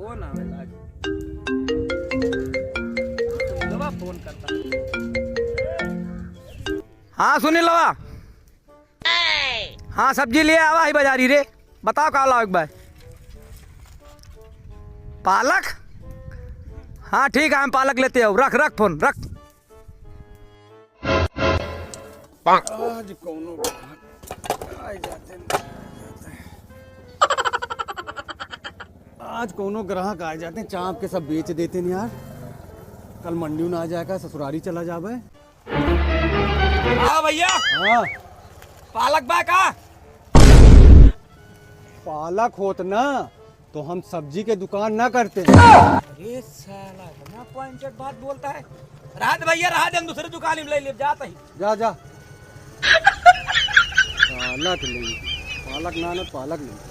Phone आवे लागे। दवा फोन करता। हाँ सुनील लवा। हाँ सब्जी लिए आवा ही बाजारी रे। बताओ का लाओ एक बार। पालक। हाँ ठीक है हम पालक लेते आओ। रख रख फोन रख। आज कौनो आज कोनो ग्राहक आ जाते हैं, चाप के सब बेच देते हैं यार। कल मंडी में आ जाएगा, ससुरारी चला जावे। हाँ भैया। हाँ पालक बा का? पालक होत ना तो हम सब्जी के दुकान ना करते। अरे साला इतना पॉइंटेड बात बोलता है। रात भैया रात हम दूसरे दुकान में ले जाता ही। जा जा। पालक नहीं, पालक ना पालक नहीं।